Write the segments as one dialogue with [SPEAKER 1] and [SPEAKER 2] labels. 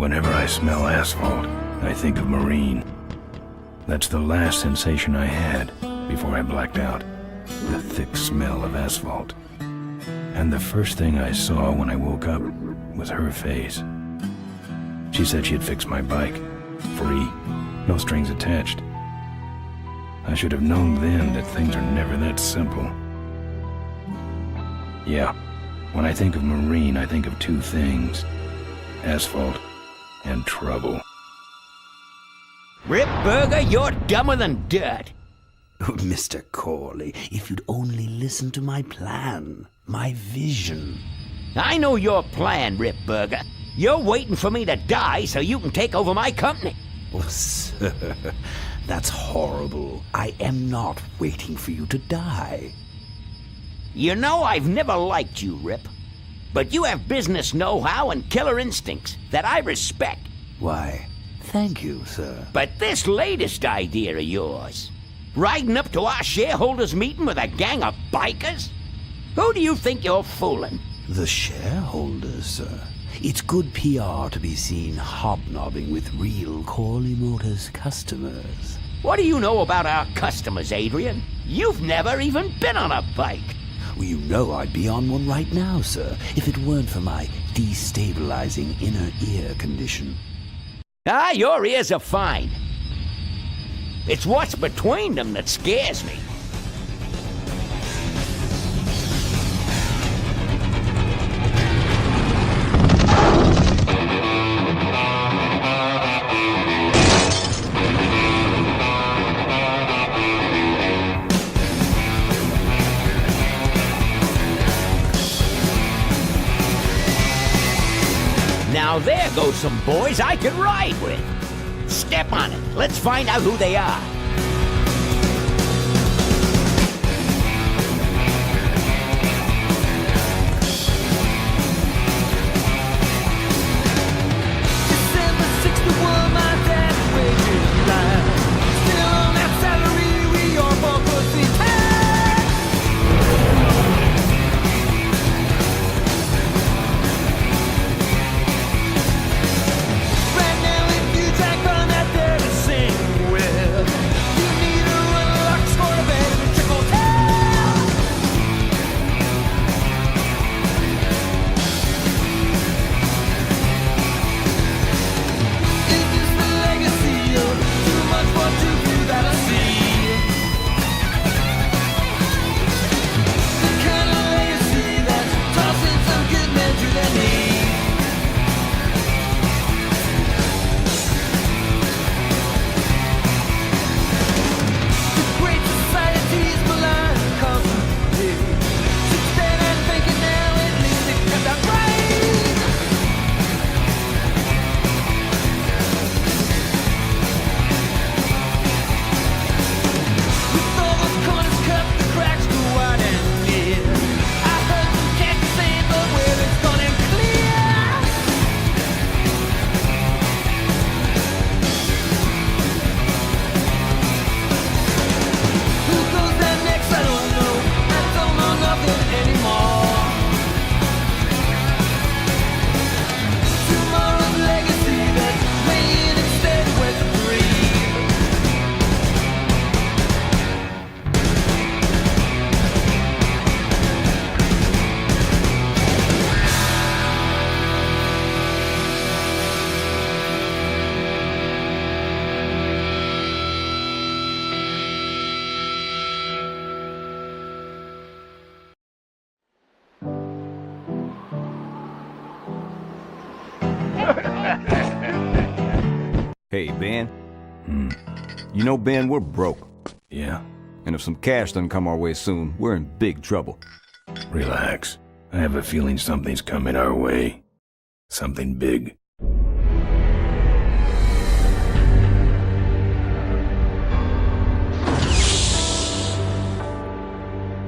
[SPEAKER 1] Whenever I smell asphalt, I think of Marine. That's the last sensation I had before I blacked out. The thick smell of asphalt. And the first thing I saw when I woke up was her face. She said she'd fix my bike. Free. No strings attached. I should have known then that things are never that simple. Yeah, when I think of Marine, I think of two things. Asphalt and trouble.
[SPEAKER 2] Rip Burger, you're dumber than dirt.
[SPEAKER 3] Oh, Mr. Corley, if you'd only listen to my plan, my vision.
[SPEAKER 2] I know your plan, Rip Burger. You're waiting for me to die so you can take over my company.
[SPEAKER 3] Oh, sir, that's horrible. I am not waiting for you to die.
[SPEAKER 2] You know I've never liked you, Rip. But you have business know-how and killer instincts that I respect.
[SPEAKER 3] Why, thank you, sir.
[SPEAKER 2] But this latest idea of yours, riding up to our shareholders' meeting with a gang of bikers? Who do you think you're fooling?
[SPEAKER 3] The shareholders, sir. It's good PR to be seen hobnobbing with real Corley Motors customers.
[SPEAKER 2] What do you know about our customers, Adrian? You've never even been on a bike.
[SPEAKER 3] Well, you know I'd be on one right now, sir, if it weren't for my destabilizing inner ear condition.
[SPEAKER 2] Ah, your ears are fine. It's what's between them that scares me. Now there goes some boys I can ride with. Step on it. Let's find out who they are.
[SPEAKER 4] December 61, my dad wages line. Still on that salary, we all for pussy time. Right now, if you jack on that there to sing with, you need a run locks for a bed in a trickle town. Is this the legacy of too much for too few that I see? The kind of legacy that's tossing some good men to their knees. The great society's blind constantly. Since then I'm thinking now at least it could have right. With all those corners cut, the cracks go wide and near. I heard some cats saying, but where it's gone and clear. Who goes down next? I don't know. I don't know nothing anymore. Tomorrow's legacy that's playing instead with the dream.
[SPEAKER 5] Hey, Ben. You know, Ben, we're broke.
[SPEAKER 1] Yeah?
[SPEAKER 5] And if some cash doesn't come our way soon, we're in big trouble.
[SPEAKER 1] Relax. I have a feeling something's coming our way. Something big.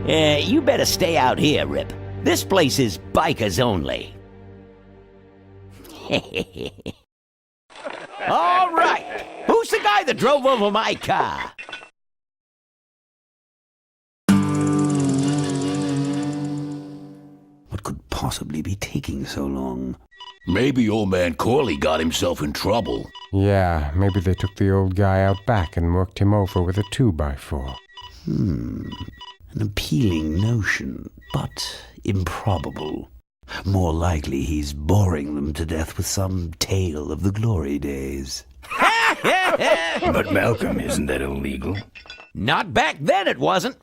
[SPEAKER 2] You better stay out here, Rip. This place is bikers only. All right. Who's the guy that drove over my car?
[SPEAKER 3] What could possibly be taking so long?
[SPEAKER 6] Maybe old man Corley got himself in trouble.
[SPEAKER 7] Yeah, maybe they took the old guy out back and worked him over with a 2x4.
[SPEAKER 3] An appealing notion, but improbable. More likely he's boring them to death with some tale of the glory days.
[SPEAKER 1] But Malcolm, isn't that illegal?
[SPEAKER 2] Not back then, it wasn't.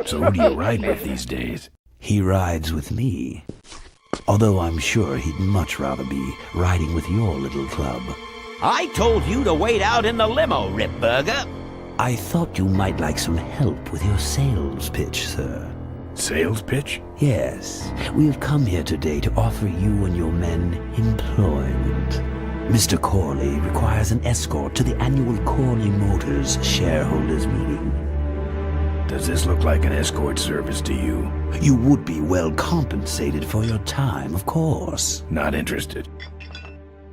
[SPEAKER 1] So who do you ride with these days?
[SPEAKER 3] He rides with me. Although I'm sure he'd much rather be riding with your little club.
[SPEAKER 2] I told you to wait out in the limo, Ripburger.
[SPEAKER 3] I thought you might like some help with your sales pitch, sir.
[SPEAKER 1] Sales pitch?
[SPEAKER 3] Yes, we have come here today to offer you and your men employment. Mr. Corley requires an escort to the annual Corley Motors shareholders meeting.
[SPEAKER 1] Does this look like an escort service to you?
[SPEAKER 3] You would be well compensated for your time, of course.
[SPEAKER 1] Not interested.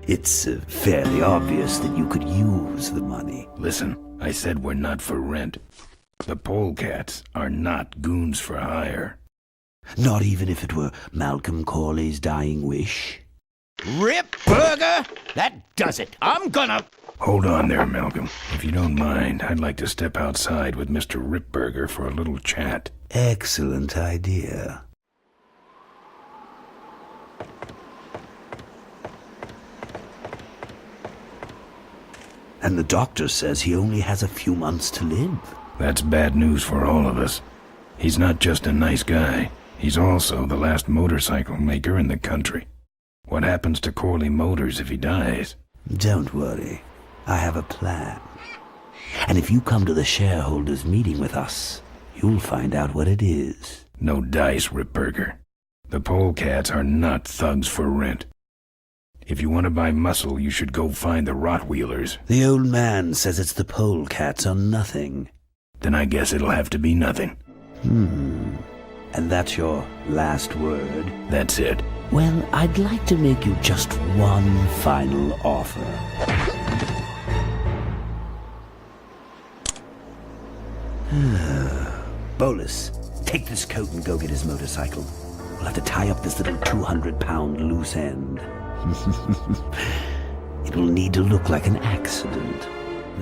[SPEAKER 3] It's fairly obvious that you could use the money.
[SPEAKER 1] Listen, I said we're not for rent. The polecats are not goons for hire.
[SPEAKER 3] Not even if it were Malcolm Corley's dying wish.
[SPEAKER 2] Ripburger? That does it. I'm gonna...
[SPEAKER 1] Hold on there, Malcolm. If you don't mind, I'd like to step outside with Mr. Ripburger for a little chat.
[SPEAKER 3] Excellent idea. And the doctor says he only has a few months to live.
[SPEAKER 1] That's bad news for all of us. He's not just a nice guy. He's also the last motorcycle maker in the country. What happens to Corley Motors if he dies?
[SPEAKER 3] Don't worry. I have a plan. And if you come to the shareholders meeting with us, you'll find out what it is.
[SPEAKER 1] No dice, Ripburger. The polecats are not thugs for rent. If you want to buy muscle, you should go find the Rottweilers.
[SPEAKER 3] The old man says it's the polecats or nothing.
[SPEAKER 1] Then I guess it'll have to be nothing.
[SPEAKER 3] And that's your last word?
[SPEAKER 1] That's it.
[SPEAKER 3] Well, I'd like to make you just one final offer. Bolus, take this coat and go get his motorcycle. We'll have to tie up this little 200-pound loose end. It will need to look like an accident.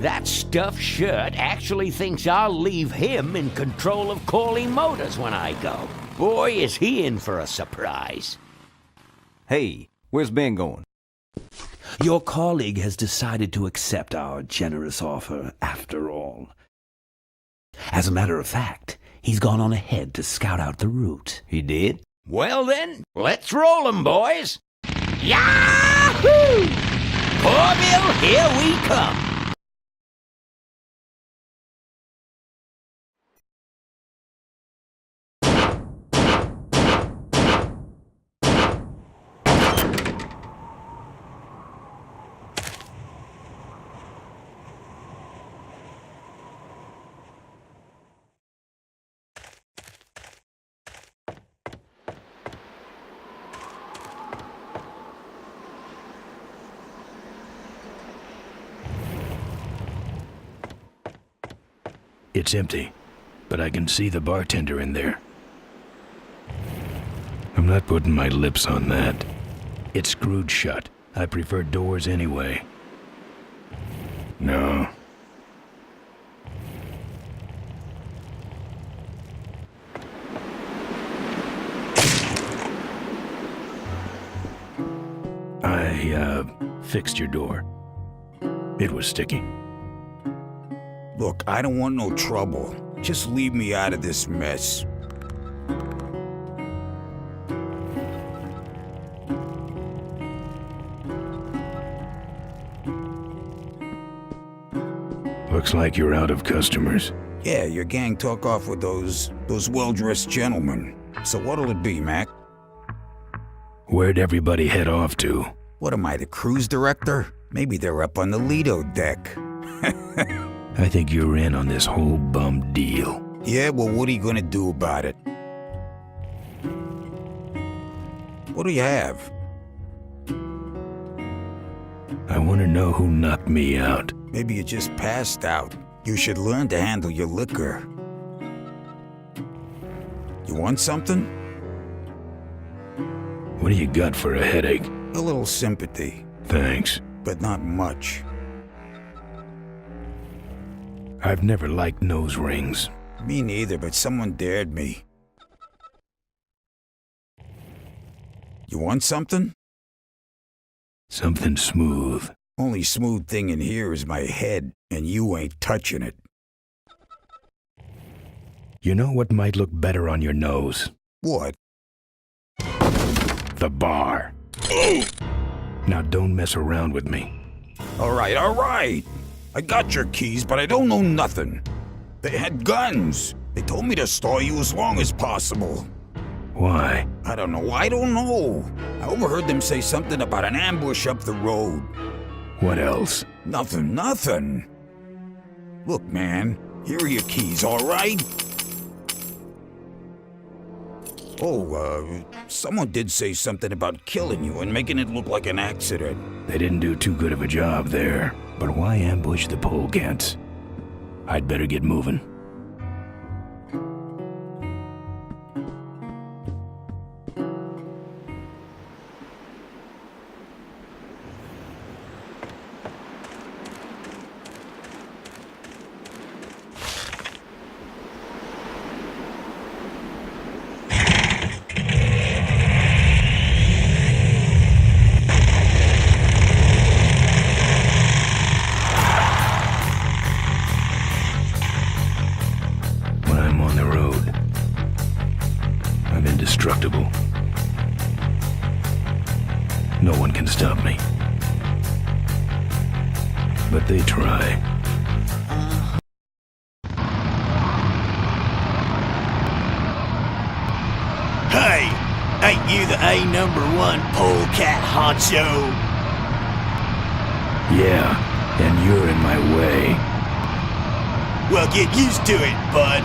[SPEAKER 2] That stuffed shirt actually thinks I'll leave him in control of Corley Motors when I go. Boy, is he in for a surprise.
[SPEAKER 5] Hey, where's Ben going?
[SPEAKER 3] Your colleague has decided to accept our generous offer after all. As a matter of fact, he's gone on ahead to scout out the route.
[SPEAKER 5] He did?
[SPEAKER 2] Well then, let's roll 'em, boys. Yahoo! Corville, here we come.
[SPEAKER 1] It's empty, but I can see the bartender in there. I'm not putting my lips on that. It's screwed shut. I prefer doors anyway. No. I fixed your door. It was sticky.
[SPEAKER 8] Look, I don't want no trouble. Just leave me out of this mess.
[SPEAKER 1] Looks like you're out of customers.
[SPEAKER 8] Yeah, your gang took off with those well-dressed gentlemen. So what'll it be, Mac?
[SPEAKER 1] Where'd everybody head off to?
[SPEAKER 8] What am I, the cruise director? Maybe they're up on the Lido deck.
[SPEAKER 1] I think you're in on this whole bum deal.
[SPEAKER 8] Yeah, well, what are you gonna do about it? What do you have?
[SPEAKER 1] I want to know who knocked me out.
[SPEAKER 8] Maybe you just passed out. You should learn to handle your liquor. You want something?
[SPEAKER 1] What do you got for a headache?
[SPEAKER 8] A little sympathy,
[SPEAKER 1] Thanks.
[SPEAKER 8] but not much.
[SPEAKER 1] I've never liked nose rings.
[SPEAKER 8] Me neither, but someone dared me. You want something?
[SPEAKER 1] Something smooth.
[SPEAKER 8] Only smooth thing in here is my head, and you ain't touching it.
[SPEAKER 1] You know what might look better on your nose?
[SPEAKER 8] What?
[SPEAKER 1] The bar. Now don't mess around with me.
[SPEAKER 8] All right. I got your keys, but I don't know nothing. They had guns. They told me to stall you as long as possible.
[SPEAKER 1] Why?
[SPEAKER 8] I don't know. I overheard them say something about an ambush up the road.
[SPEAKER 1] What else?
[SPEAKER 8] Nothing. Look, man, here are your keys, all right? Oh, someone did say something about killing you and making it look like an accident.
[SPEAKER 1] They didn't do too good of a job there. But why ambush the polecats? I'd better get moving. Indestructible. No one can stop me. But they try.
[SPEAKER 6] Hey, ain't you the A#1 polecat honcho?
[SPEAKER 1] Yeah, and you're in my way.
[SPEAKER 6] Well, get used to it, bud.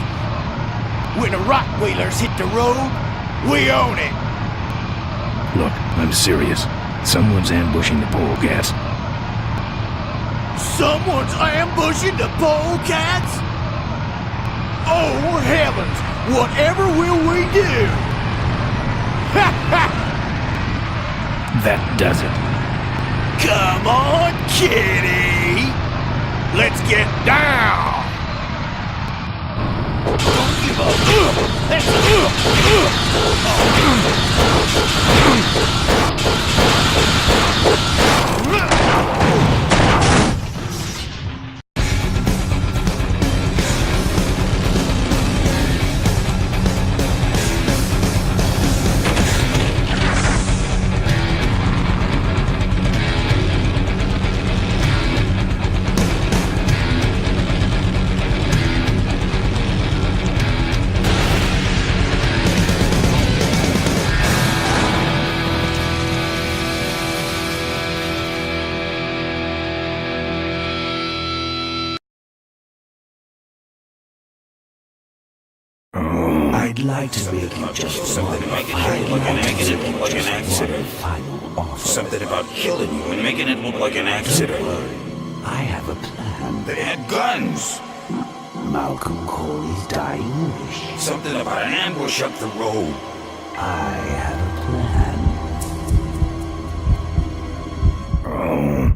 [SPEAKER 6] When the Rockwheelers hit the road, we own it.
[SPEAKER 1] Look, I'm serious. Someone's ambushing the polecats.
[SPEAKER 6] Someone's ambushing the polecats? Oh, heavens! Whatever will we do?
[SPEAKER 1] That does it.
[SPEAKER 6] Come on, kitty! Let's get down! Don't give up!
[SPEAKER 3] I'd like to make you just
[SPEAKER 8] Something about making it look like an accident.
[SPEAKER 3] final offer.
[SPEAKER 8] Something about killing you and making it look like an accident.
[SPEAKER 3] I have a plan.
[SPEAKER 8] They had guns.
[SPEAKER 3] Malcolm Corley's dying wish.
[SPEAKER 8] Something about an ambush up the road.
[SPEAKER 3] I have a plan.
[SPEAKER 1] Oh.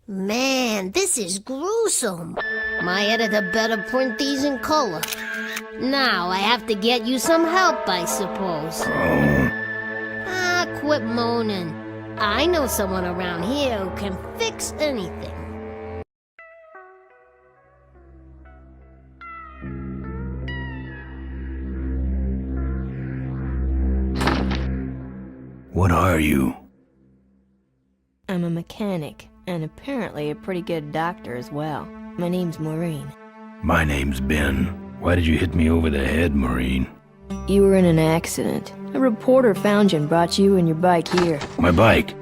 [SPEAKER 9] Man, this is gruesome. My editor better print these in color. Now I have to get you some help, I suppose. Ah, quit moaning. I know someone around here who can fix anything.
[SPEAKER 1] What are you?
[SPEAKER 10] I'm a mechanic, and apparently a pretty good doctor as well. My name's Maureen.
[SPEAKER 1] My name's Ben. Why did you hit me over the head, Maureen?
[SPEAKER 10] You were in an accident. A reporter found you and brought you and your bike here.
[SPEAKER 1] My bike?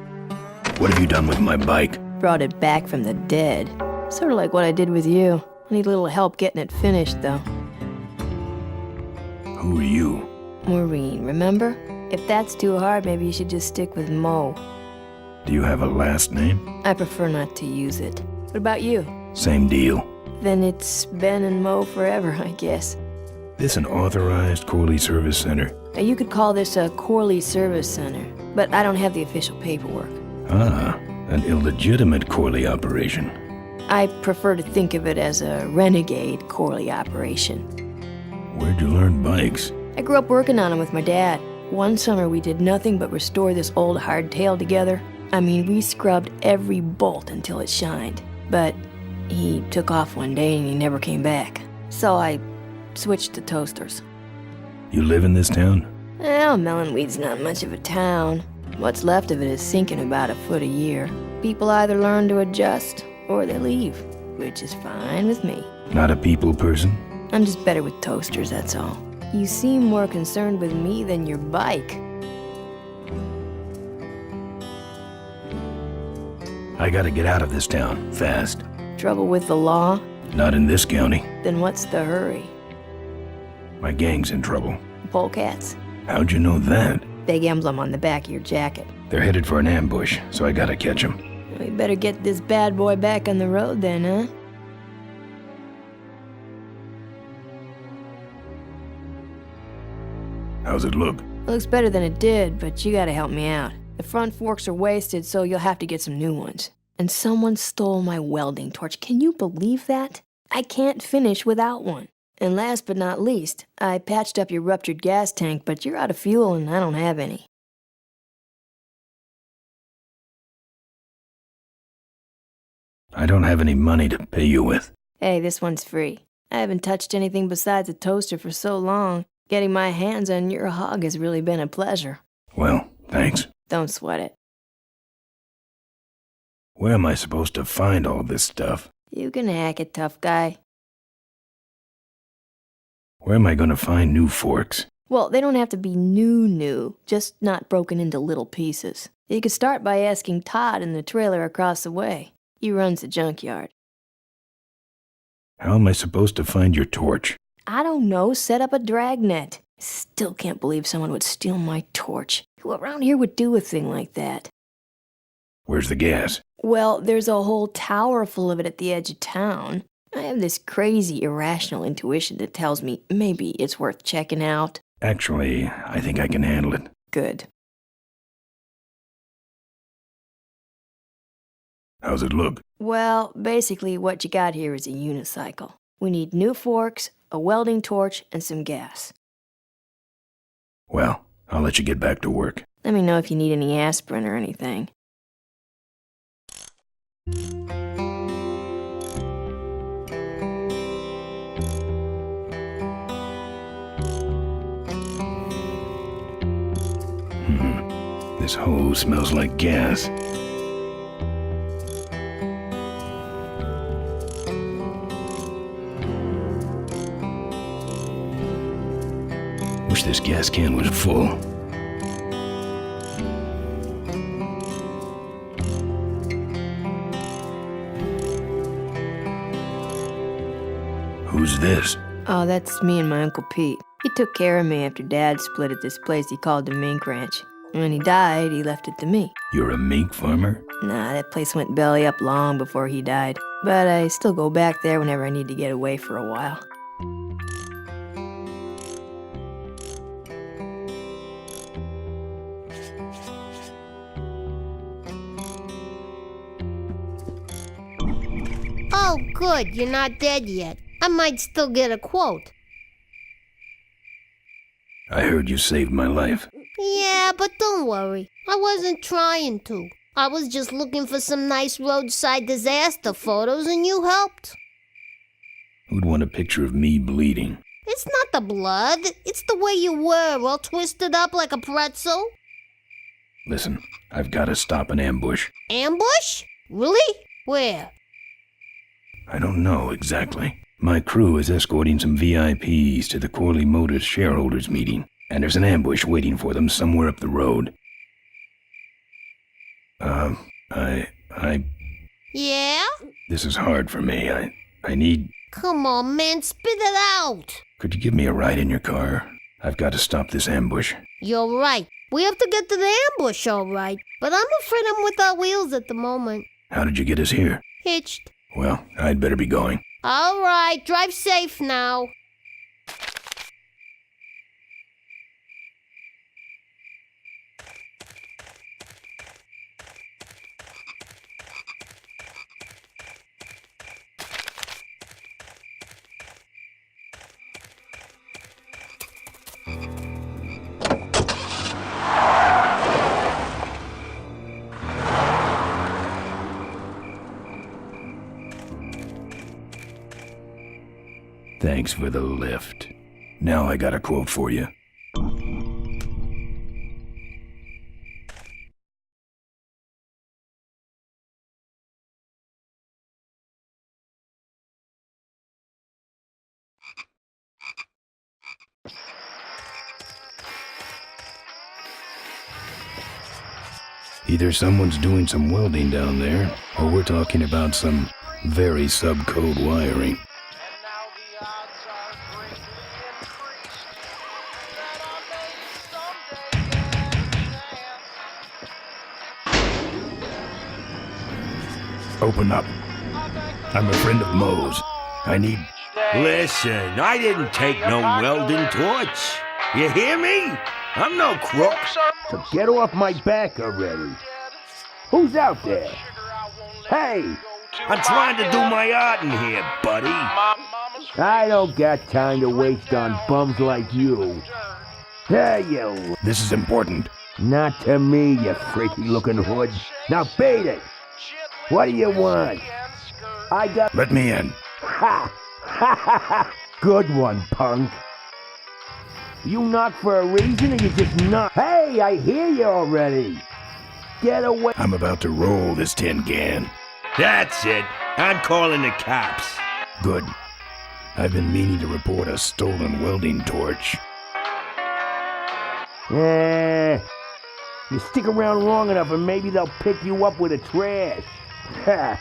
[SPEAKER 1] What have you done with my bike?
[SPEAKER 10] Brought it back from the dead. Sort of like what I did with you. I need a little help getting it finished, though.
[SPEAKER 1] Who are you?
[SPEAKER 10] Maureen, remember? If that's too hard, maybe you should just stick with Mo.
[SPEAKER 1] Do you have a last name?
[SPEAKER 10] I prefer not to use it. What about you?
[SPEAKER 1] Same deal.
[SPEAKER 10] Then it's Ben and Mo forever, I guess.
[SPEAKER 1] This an authorized Corley Service Center?
[SPEAKER 10] Now, you could call this a Corley Service Center, but I don't have the official paperwork.
[SPEAKER 1] Ah, an illegitimate Corley operation.
[SPEAKER 10] I prefer to think of it as a renegade Corley operation.
[SPEAKER 1] Where'd you learn bikes?
[SPEAKER 10] I grew up working on them with my dad. One summer we did nothing but restore this old hardtail together. I mean, we scrubbed every bolt until it shined. But he took off one day and he never came back. So I switched to toasters.
[SPEAKER 1] You live in this town?
[SPEAKER 10] Well, Melonweed's not much of a town. What's left of it is sinking about a foot a year. People either learn to adjust or they leave, which is fine with me.
[SPEAKER 1] Not a people person?
[SPEAKER 10] I'm just better with toasters, that's all. You seem more concerned with me than your bike.
[SPEAKER 1] I gotta get out of this town, fast.
[SPEAKER 10] Trouble with the law?
[SPEAKER 1] Not in this county.
[SPEAKER 10] Then what's the hurry?
[SPEAKER 1] My gang's in trouble.
[SPEAKER 10] Polecats?
[SPEAKER 1] How'd you know that?
[SPEAKER 10] Big emblem on the back of your jacket.
[SPEAKER 1] They're headed for an ambush, so I gotta catch them.
[SPEAKER 10] We better get this bad boy back on the road then, huh?
[SPEAKER 1] How's it look?
[SPEAKER 10] Looks better than it did, but you gotta help me out. The front forks are wasted, so you'll have to get some new ones. And someone stole my welding torch. Can you believe that? I can't finish without one. And last but not least, I patched up your ruptured gas tank, but you're out of fuel and I don't have any.
[SPEAKER 1] I don't have any money to pay you with.
[SPEAKER 10] Hey, this one's free. I haven't touched anything besides a toaster for so long. Getting my hands on your hog has really been a pleasure.
[SPEAKER 1] Well, thanks.
[SPEAKER 10] Don't sweat it.
[SPEAKER 1] Where am I supposed to find all this stuff?
[SPEAKER 10] You can hack it, tough guy.
[SPEAKER 1] Where am I gonna find new forks?
[SPEAKER 10] Well, they don't have to be new, just not broken into little pieces. You could start by asking Todd in the trailer across the way. He runs the junkyard.
[SPEAKER 1] How am I supposed to find your torch?
[SPEAKER 10] I don't know, set up a dragnet. Still can't believe someone would steal my torch. Who around here would do a thing like that?
[SPEAKER 1] Where's the gas?
[SPEAKER 10] Well, there's a whole tower full of it at the edge of town. I have this crazy, irrational intuition that tells me maybe it's worth checking out.
[SPEAKER 1] Actually, I think I can handle it.
[SPEAKER 10] Good.
[SPEAKER 1] How's it look?
[SPEAKER 10] Well, basically what you got here is a unicycle. We need new forks, a welding torch, and some gas.
[SPEAKER 1] Well, I'll let you get back to work.
[SPEAKER 10] Let me know if you need any aspirin or anything.
[SPEAKER 1] This hose smells like gas. Wish this gas can was full. Who's this?
[SPEAKER 10] Oh, that's me and my Uncle Pete. He took care of me after Dad split at this place he called the Mink Ranch. When he died, he left it to me.
[SPEAKER 1] You're a mink farmer?
[SPEAKER 10] Nah, that place went belly up long before he died. But I still go back there whenever I need to get away for a while.
[SPEAKER 9] Oh, good, you're not dead yet. I might still get a quote.
[SPEAKER 1] I heard you saved my life.
[SPEAKER 9] Yeah, but don't worry. I wasn't trying to. I was just looking for some nice roadside disaster photos and you helped.
[SPEAKER 1] Who'd want a picture of me bleeding?
[SPEAKER 9] It's not the blood. It's the way you were, all twisted up like a pretzel.
[SPEAKER 1] Listen, I've got to stop an ambush.
[SPEAKER 9] Ambush? Really? Where?
[SPEAKER 1] I don't know exactly. My crew is escorting some VIPs to the Corley Motors shareholders meeting, and there's an ambush waiting for them somewhere up the road.
[SPEAKER 9] Yeah?
[SPEAKER 1] This is hard for me. I need...
[SPEAKER 9] Come on, man, spit it out.
[SPEAKER 1] Could you give me a ride in your car? I've got to stop this ambush.
[SPEAKER 9] You're right. We have to get to the ambush, all right. But I'm afraid I'm without wheels at the moment.
[SPEAKER 1] How did you get us here?
[SPEAKER 9] Hitched.
[SPEAKER 1] Well, I'd better be going.
[SPEAKER 9] All right, drive safe now.
[SPEAKER 1] Thanks for the lift. Now I got a quote for you. Either someone's doing some welding down there, or we're talking about some very subcode wiring. Open up. I'm a friend of Moe's. I need...
[SPEAKER 2] Listen, I didn't take no welding torch. You hear me? I'm no crook.
[SPEAKER 6] So get off my back already. Who's out there? Hey!
[SPEAKER 2] I'm trying to do my art in here, buddy.
[SPEAKER 6] I don't got time to waste on bums like you. Hey, you...
[SPEAKER 1] This is important.
[SPEAKER 6] Not to me, you freaky-looking hood. Now beat it! What do you want? I got...
[SPEAKER 1] Let me in.
[SPEAKER 6] Ha! Ha ha ha! Good one, punk. You knock for a reason or you just knock? Hey, I hear you already. Get away.
[SPEAKER 1] I'm about to roll this tin can.
[SPEAKER 2] That's it. I'm calling the cops.
[SPEAKER 1] Good. I've been meaning to report a stolen welding torch.
[SPEAKER 6] You stick around long enough and maybe they'll pick you up with the trash. Ha!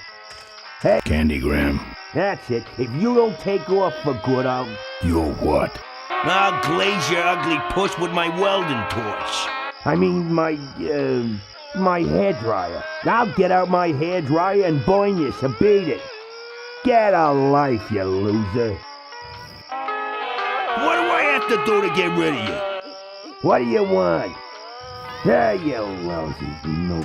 [SPEAKER 6] Hey.
[SPEAKER 1] Candygram.
[SPEAKER 6] That's it. If you don't take off for good, I'll...
[SPEAKER 1] You'll what?
[SPEAKER 2] I'll glaze your ugly puss with my welding torch.
[SPEAKER 6] I mean, my hairdryer. I'll get out my hairdryer and burn you, so beat it. Get a life, you loser.
[SPEAKER 2] What do I have to do to get rid of you?
[SPEAKER 6] What do you want? There you lousy no.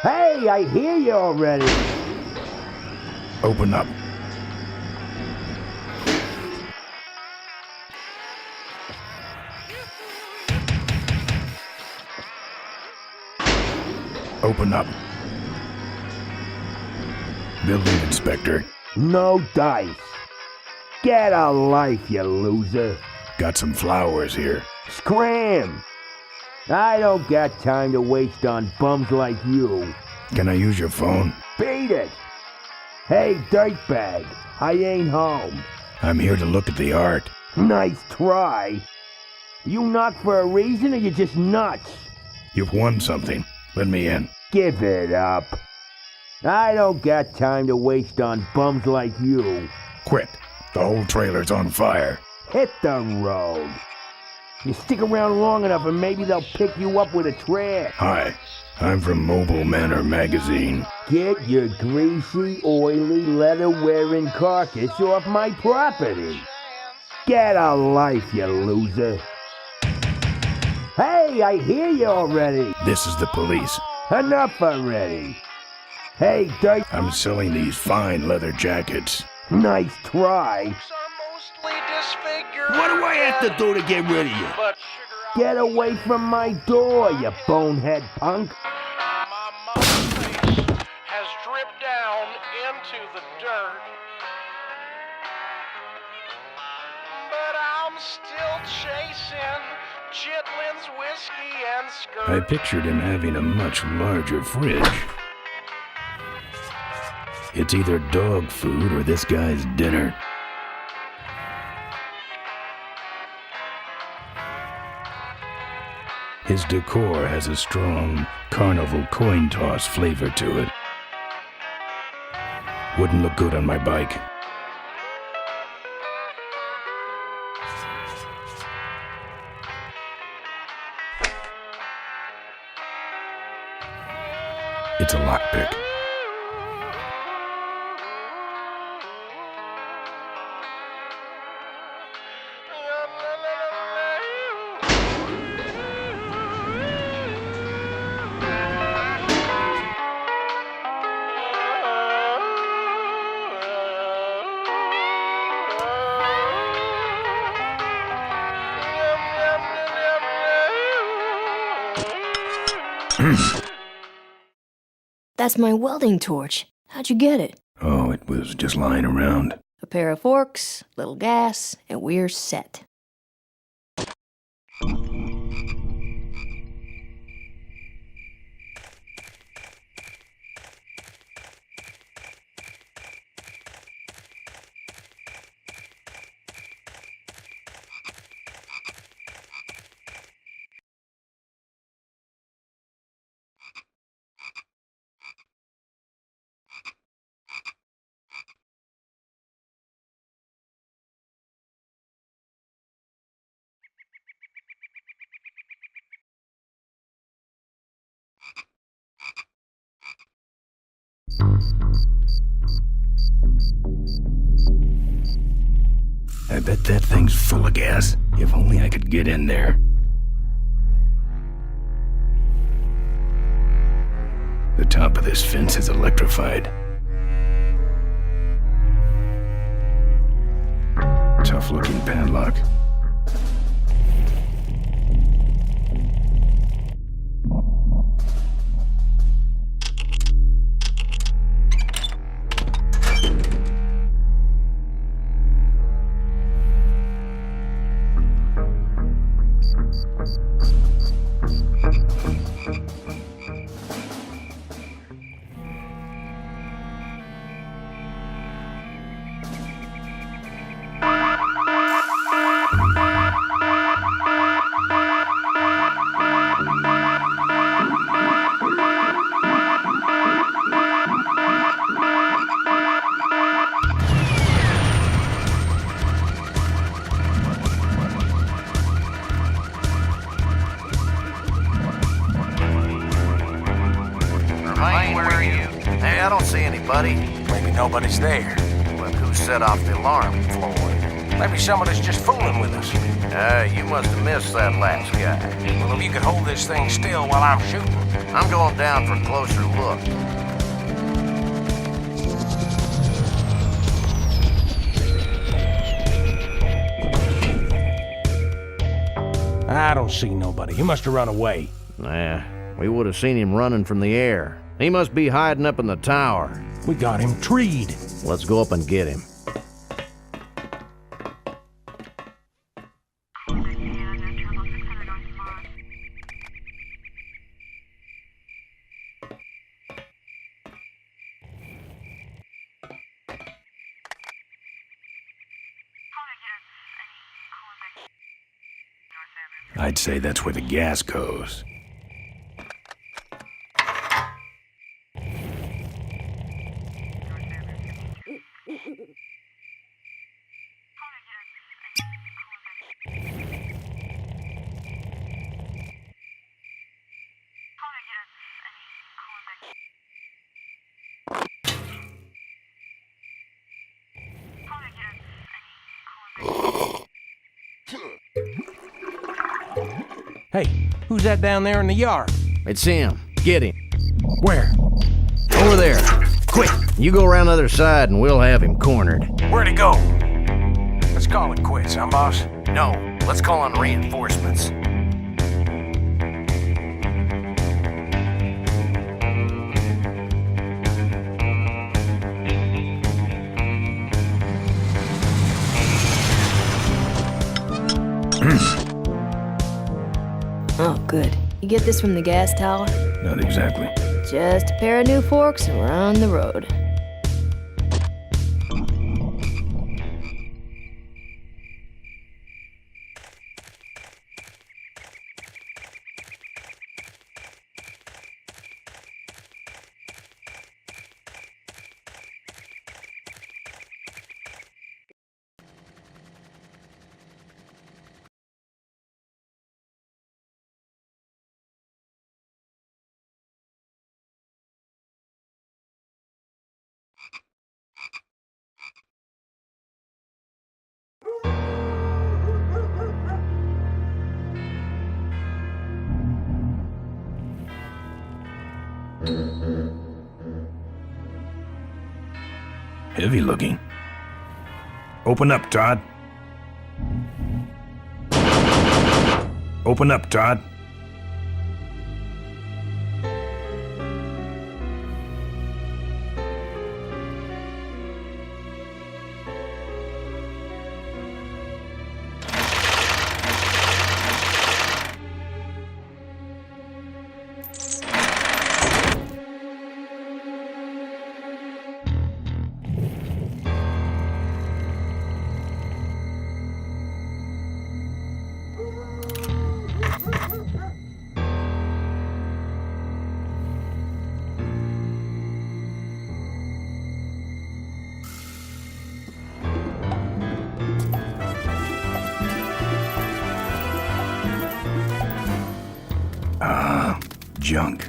[SPEAKER 6] Hey, I hear you already.
[SPEAKER 1] Open up. Open up. Building inspector.
[SPEAKER 6] No dice. Get a life, you loser.
[SPEAKER 1] Got some flowers here.
[SPEAKER 6] Scram! I don't got time to waste on bums like you.
[SPEAKER 1] Can I use your phone?
[SPEAKER 6] Beat it! Hey, dirtbag, I ain't home.
[SPEAKER 1] I'm here to look at the art.
[SPEAKER 6] Nice try. You knock for a reason or you just nuts?
[SPEAKER 1] You've won something. Let me in.
[SPEAKER 6] Give it up. I don't got time to waste on bums like you.
[SPEAKER 1] Quick. The whole trailer's on fire.
[SPEAKER 6] Hit the road. You stick around long enough and maybe they'll pick you up with a trash.
[SPEAKER 1] Hi. I'm from Mobile Manor Magazine.
[SPEAKER 6] Get your greasy, oily, leather-wearing carcass off my property. Get a life, you loser. Hey, I hear you already.
[SPEAKER 1] This is the police.
[SPEAKER 6] Enough already. Hey, dirt.
[SPEAKER 1] I'm selling these fine leather jackets.
[SPEAKER 6] Nice try.
[SPEAKER 2] What do I have to do to get rid of you?
[SPEAKER 6] Get away from my door, you bonehead punk.
[SPEAKER 4] My face has dripped down into the dirt. But I'm still chasing Chitlin's whiskey and skirt.
[SPEAKER 1] I pictured him having a much larger fridge. It's either dog food or this guy's dinner. His decor has a strong carnival coin toss flavor to it. Wouldn't look good on my bike. It's a lockpick.
[SPEAKER 10] That's my welding torch. How'd you get it?
[SPEAKER 1] Oh, it was just lying around.
[SPEAKER 10] A pair of forks, little gas, and we're set.
[SPEAKER 1] I bet that thing's full of gas. If only I could get in there. The top of this fence is electrified. Tough-looking padlock.
[SPEAKER 11] Hey, I don't see anybody.
[SPEAKER 12] Maybe nobody's there.
[SPEAKER 11] Look, who set off the alarm, Floyd?
[SPEAKER 12] Maybe somebody's just fooling with us.
[SPEAKER 11] You must have missed that last guy.
[SPEAKER 12] Well, if you could hold this thing still while I'm shooting.
[SPEAKER 11] I'm going down for a closer look.
[SPEAKER 12] I don't see nobody. He must have run away.
[SPEAKER 11] Nah, we would have seen him running from the air. He must be hiding up in the tower.
[SPEAKER 12] We got him treed.
[SPEAKER 11] Let's go up and get him.
[SPEAKER 1] I'd say that's where the gas goes.
[SPEAKER 12] Hey, who's that down there in the yard?
[SPEAKER 11] It's him. Get him.
[SPEAKER 12] Where?
[SPEAKER 11] Over there. Quick, you go around the other side and we'll have him cornered.
[SPEAKER 12] Where'd he go? Let's call it quits, huh, boss?
[SPEAKER 11] No, let's call on reinforcements.
[SPEAKER 10] Oh, good. You get this from the gas tower?
[SPEAKER 1] Not exactly.
[SPEAKER 10] Just a pair of new forks and we're on the road.
[SPEAKER 1] Heavy looking. Open up, Todd. Open up, Todd. Junk.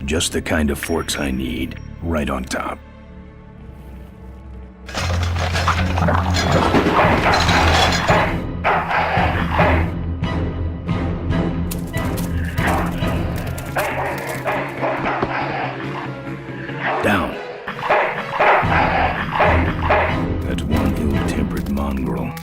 [SPEAKER 1] Just the kind of forks I need, right on top. Down. That's one ill-tempered mongrel.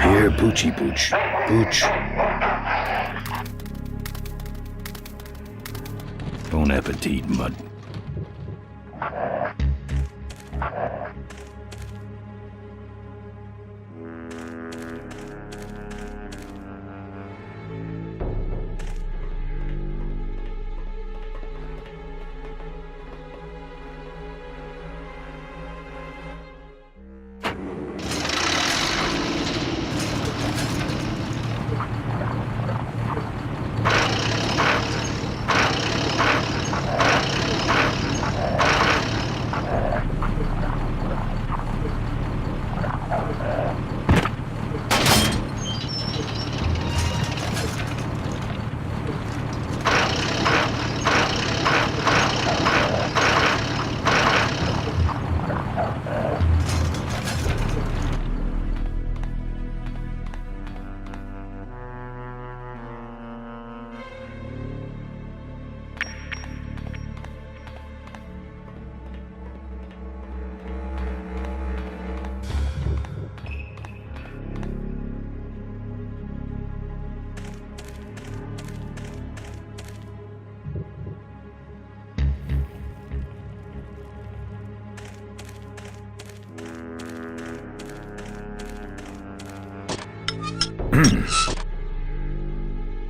[SPEAKER 1] Here, Poochie Pooch. Pooch. Bon appetit, mud.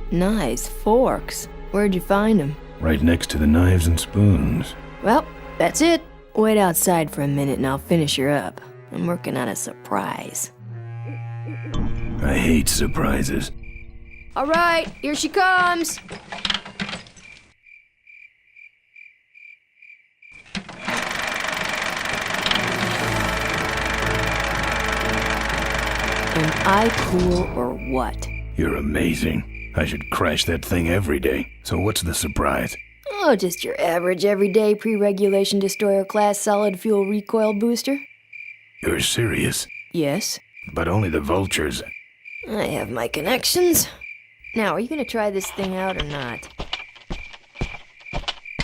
[SPEAKER 10] Nice forks. Where'd you find them?
[SPEAKER 1] Right next to the knives and spoons.
[SPEAKER 10] Well, that's it. Wait outside for a minute and I'll finish her up. I'm working on a surprise.
[SPEAKER 1] I hate surprises.
[SPEAKER 10] All right, here she comes. Am I cool or what?
[SPEAKER 1] You're amazing. I should crash that thing every day. So what's the surprise?
[SPEAKER 10] Oh, just your average everyday pre-regulation destroyer class solid fuel recoil booster.
[SPEAKER 1] You're serious?
[SPEAKER 10] Yes.
[SPEAKER 1] But only the vultures.
[SPEAKER 10] I have my connections. Now, are you gonna try this thing out or not?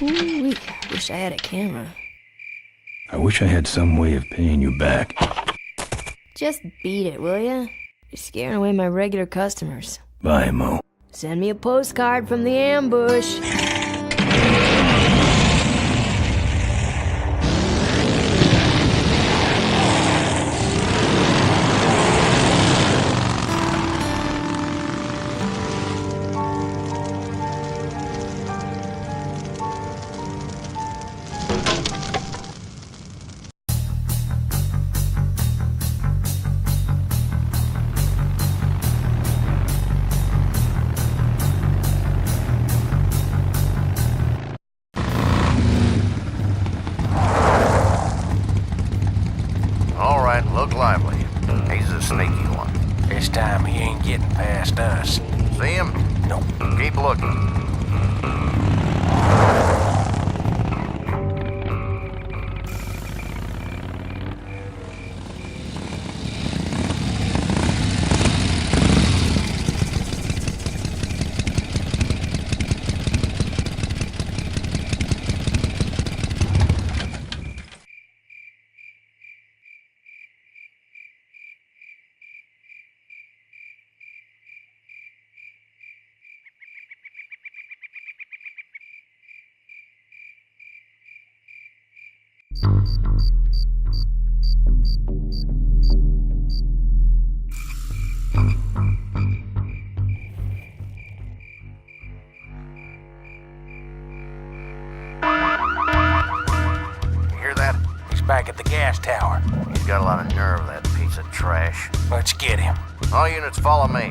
[SPEAKER 10] Ooh, wish I had a camera.
[SPEAKER 1] I wish I had some way of paying you back.
[SPEAKER 10] Just beat it, will ya? You're scaring away my regular customers.
[SPEAKER 1] Bye, Mo.
[SPEAKER 10] Send me a postcard from the ambush.
[SPEAKER 11] right, look lively. He's a sneaky one.
[SPEAKER 12] This time he ain't getting past us.
[SPEAKER 11] See him?
[SPEAKER 12] Nope.
[SPEAKER 11] Keep looking.
[SPEAKER 12] Back at the gas tower.
[SPEAKER 11] He's got a lot of nerve, that piece of trash.
[SPEAKER 12] Let's get him.
[SPEAKER 11] All units follow me.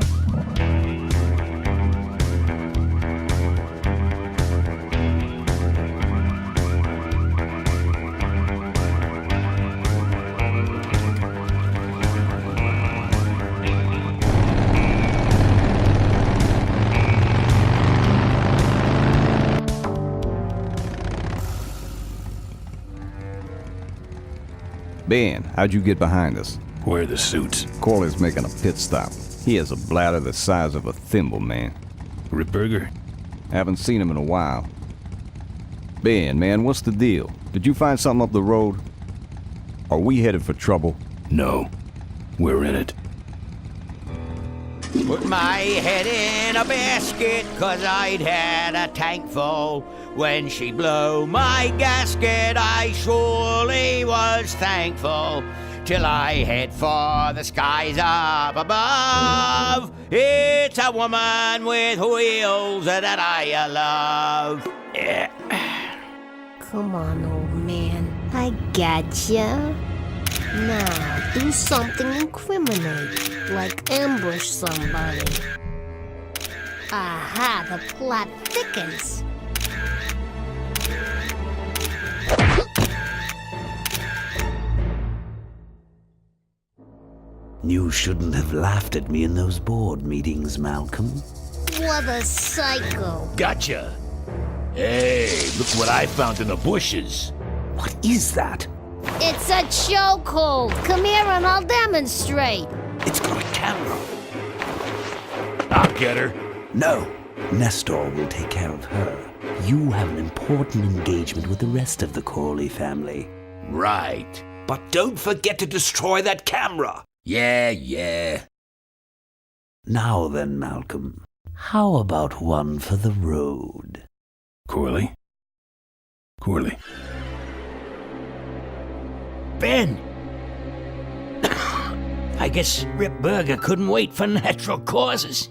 [SPEAKER 5] Ben, how'd you get behind us?
[SPEAKER 1] Where are the suits?
[SPEAKER 5] Corley's making a pit stop. He has a bladder the size of a thimble, man.
[SPEAKER 1] Ripburger?
[SPEAKER 5] Haven't seen him in a while. Ben, man, what's the deal? Did you find something up the road? Are we headed for trouble?
[SPEAKER 1] No. We're in it.
[SPEAKER 2] Put my head in a basket, 'cause I'd had a tank full. When she blew my gasket, I surely was thankful. Till I head for the skies up above. It's a woman with wheels that I love.
[SPEAKER 9] Come on, old man. I gotcha. Now, do something incriminating, like ambush somebody. Aha, the plot thickens.
[SPEAKER 3] You shouldn't have laughed at me in those board meetings, Malcolm.
[SPEAKER 9] What a psycho.
[SPEAKER 13] Gotcha. Hey, look what I found in the bushes.
[SPEAKER 3] What is that?
[SPEAKER 9] It's a chokehold. Come here and I'll demonstrate.
[SPEAKER 3] It's got a camera.
[SPEAKER 13] I'll get her.
[SPEAKER 3] No. Nestor will take care of her. You have an important engagement with the rest of the Corley family.
[SPEAKER 13] Right.
[SPEAKER 12] But don't forget to destroy that camera.
[SPEAKER 13] Yeah.
[SPEAKER 3] Now then, Malcolm, how about one for the road?
[SPEAKER 1] Corley?
[SPEAKER 2] Ben! I guess Rip Burger couldn't wait for natural causes.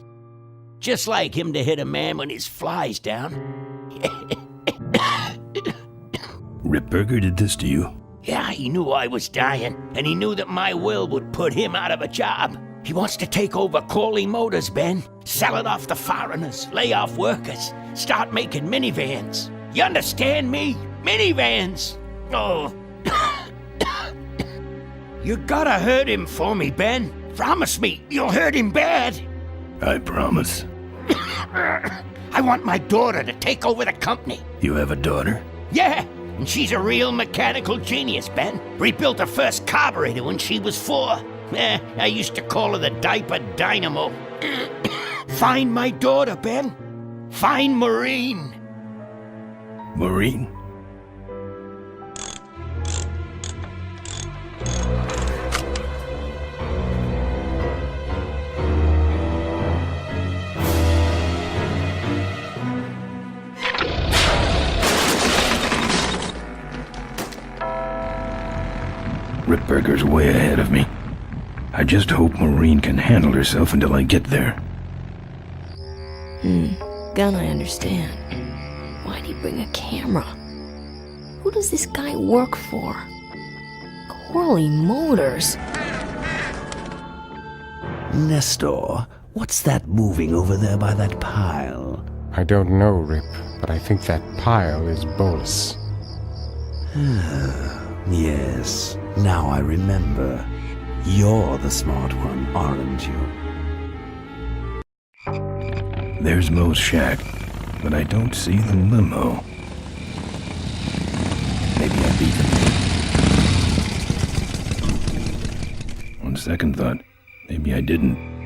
[SPEAKER 2] Just like him to hit a man when his fly's down.
[SPEAKER 1] Ripburger did this to you?
[SPEAKER 2] Yeah, he knew I was dying, and he knew that my will would put him out of a job. He wants to take over Corley Motors, Ben. Sell it off to foreigners, lay off workers, start making minivans. You understand me? Minivans! Oh. You gotta hurt him for me, Ben. Promise me you'll hurt him bad.
[SPEAKER 1] I promise.
[SPEAKER 2] I want my daughter to take over the company.
[SPEAKER 1] You have a daughter?
[SPEAKER 2] Yeah, and she's a real mechanical genius, Ben. Rebuilt her first carburetor when she was 4. I used to call her the diaper dynamo. Find my daughter, Ben. Find Maureen.
[SPEAKER 1] Maureen? Ripburger's way ahead of me. I just hope Maureen can handle herself until I get there.
[SPEAKER 10] Gun, I understand. Why'd he bring a camera? Who does this guy work for? Corley Motors.
[SPEAKER 3] Nestor, what's that moving over there by that pile?
[SPEAKER 7] I don't know, Rip, but I think that pile is Bolus.
[SPEAKER 3] Yes, now I remember. You're the smart one, aren't you?
[SPEAKER 1] There's Mo's shack, but I don't see the limo. Maybe I beat him. On second thought, maybe I didn't.